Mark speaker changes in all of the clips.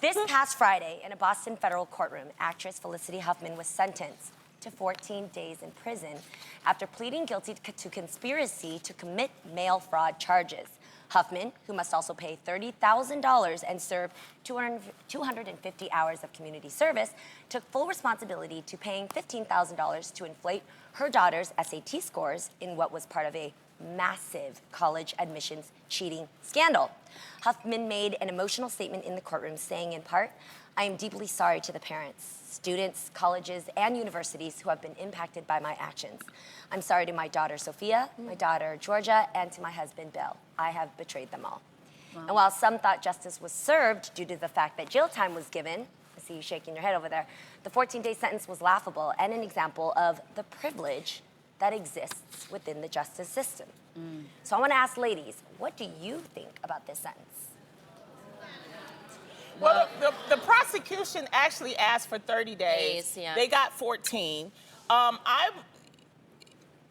Speaker 1: This past Friday, in a Boston federal courtroom, actress Felicity Huffman was sentenced to 14 days in prison after pleading guilty to conspiracy to commit mail fraud charges. Huffman, who must also pay $30,000 and serve 250 hours of community service, took full responsibility to paying $15,000 to inflate her daughter's SAT scores in what was part of a massive college admissions cheating scandal. Huffman made an emotional statement in the courtroom saying, in part, "I am deeply sorry to the parents, students, colleges, and universities who have been impacted by my actions. I'm sorry to my daughter Sophia, my daughter Georgia, and to my husband Bill. I have betrayed them all." Wow. And while some thought justice was served due to the fact that jail time was given, I see you shaking your head over there, the 14-day sentence was laughable and an example of the privilege that exists within the justice system. So I want to ask ladies, what do you think about this sentence?
Speaker 2: Well, the prosecution actually asked for 30 days.
Speaker 3: Yeah.
Speaker 2: They got 14.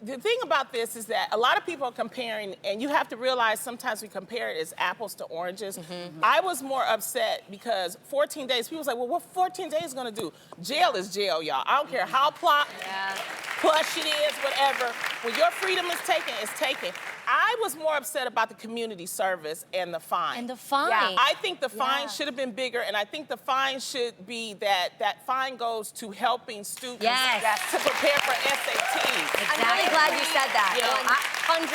Speaker 2: The thing about this is that a lot of people are comparing, and you have to realize sometimes we compare it as apples to oranges. I was more upset because 14 days, people say, well, what 14 days gonna do? Jail is jail, y'all. I don't care how plush it is, whatever. When your freedom is taken, it's taken. I was more upset about the community service and the fine.
Speaker 3: And the fine.
Speaker 1: Yeah.
Speaker 2: I think the fine should have been bigger, and I think the fine should be that fine goes to helping students to prepare for SATs.
Speaker 1: I'm really glad you said that.
Speaker 2: You know,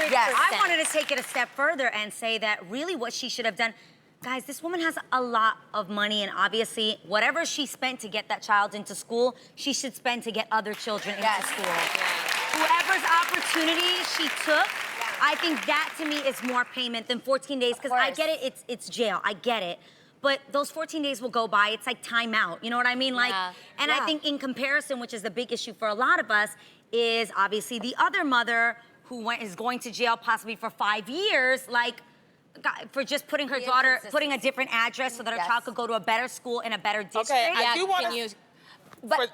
Speaker 3: 100%.
Speaker 4: I wanted to take it a step further and say that really what she should have done, guys, this woman has a lot of money, and obviously whatever she spent to get that child into school, she should spend to get other children into school. Whoever's opportunity she took, I think that to me is more payment than 14 days, because I get it, it's jail, I get it. But those 14 days will go by, it's like time out, you know what I mean? Like, and I think in comparison, which is the big issue for a lot of us, is obviously the other mother who is going to jail possibly for 5 years, like, for just putting her daughter, putting a different address so that her child could go to a better school in a better district.
Speaker 2: Okay, I do want to...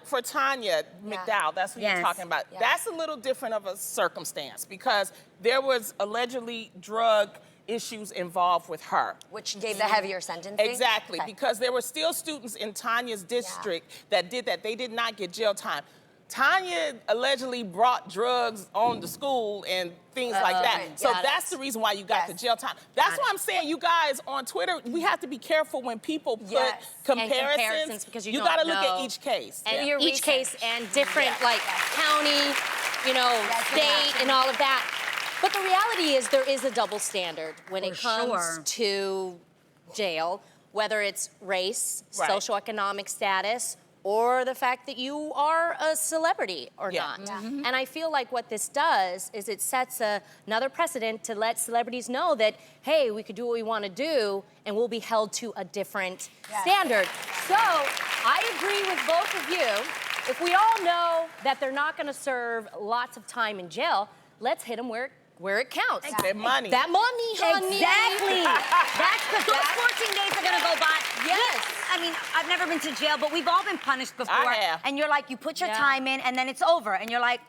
Speaker 2: For Tanya McDowell, that's what you're talking about. That's a little different of a circumstance because there was allegedly drug issues involved with her.
Speaker 1: Which gave the heavier sentencing?
Speaker 2: Exactly, because there were still students in Tanya's district that did that. They did not get jail time. Tanya allegedly brought drugs on the school and things like that. So that's the reason why you got the jail time. That's why I'm saying, you guys on Twitter, we have to be careful when people put comparisons because you got to look at each case.
Speaker 3: And each case and different, like, county, you know, state and all of that. But the reality is there is a double standard when it comes to jail, whether it's race, socioeconomic status, or the fact that you are a celebrity or not. And I feel like what this does is it sets another precedent to let celebrities know that, hey, we could do what we want to do and we'll be held to a different standard. So I agree with both of you. If we all know that they're not going to serve lots of time in jail, let's hit them where it counts.
Speaker 2: That money.
Speaker 3: That money, honey.
Speaker 4: Exactly. That's because those 14 days are gonna go by.
Speaker 3: Yes.
Speaker 4: I mean, I've never been to jail, but we've all been punished before.
Speaker 2: I have.
Speaker 4: And you're like, you put your time in, and then it's over. And you're like,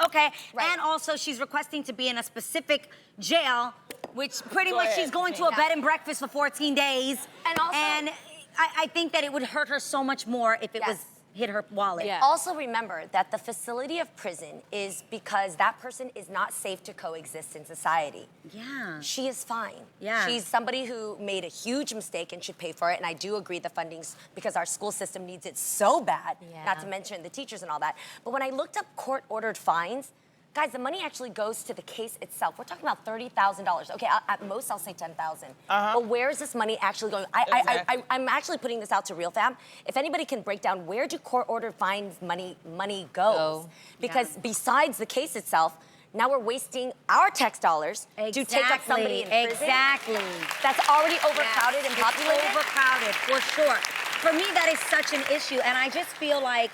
Speaker 4: okay. And also, she's requesting to be in a specific jail, which pretty much she's going to a bed and breakfast for 14 days.
Speaker 1: And also,
Speaker 4: I think that it would hurt her so much more if it was hit her wallet.
Speaker 1: Also remember that the facility of prison is because that person is not safe to coexist in society. She is fine. She's somebody who made a huge mistake and should pay for it, and I do agree the funding's because our school system needs it so bad, not to mention the teachers and all that. But when I looked up court-ordered fines, guys, the money actually goes to the case itself. We're talking about $30,000. Okay, at most I'll say $10,000. But where is this money actually going? I'm actually putting this out to Real Fam. If anybody can break down where do court-ordered fines money goes? Because besides the case itself, now we're wasting our tax dollars to take up somebody in prison. That's already overcrowded and populated.
Speaker 4: Overcrowded, for sure. For me, that is such an issue, and I just feel like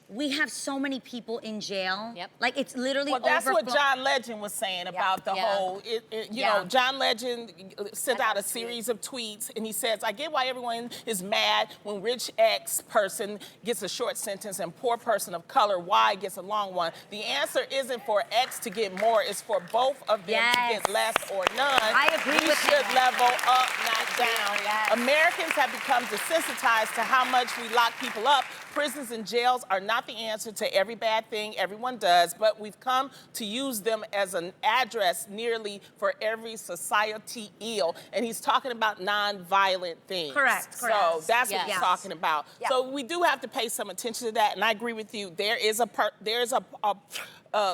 Speaker 4: we have so many people in jail. Like, it's literally
Speaker 2: that's what John Legend was saying about the whole, you know, John Legend sent out a series of tweets, and he says, I get why everyone is mad when rich X person gets a short sentence and poor person of color Y gets a long one. The answer isn't for X to get more, it's for both of them to get less or none.
Speaker 4: I agree with
Speaker 2: we should level up, not down.
Speaker 1: Yes.
Speaker 2: Americans have become desensitized to how much we lock people up. Prisons and jails are not the answer to every bad thing everyone does, but we've come to use them as an address nearly for every society ill. And he's talking about non-violent things.
Speaker 4: Correct.
Speaker 2: So that's what he's
Speaker 3: Yes.
Speaker 2: talking about.
Speaker 1: Yeah.
Speaker 2: So we do have to pay some attention to that, and I agree with you. There is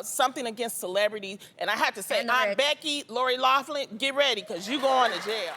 Speaker 2: something against celebrity, and I have to say,
Speaker 4: And the
Speaker 2: Aunt
Speaker 4: rich.
Speaker 2: Becky, Lori Loughlin, get ready, because you going to jail.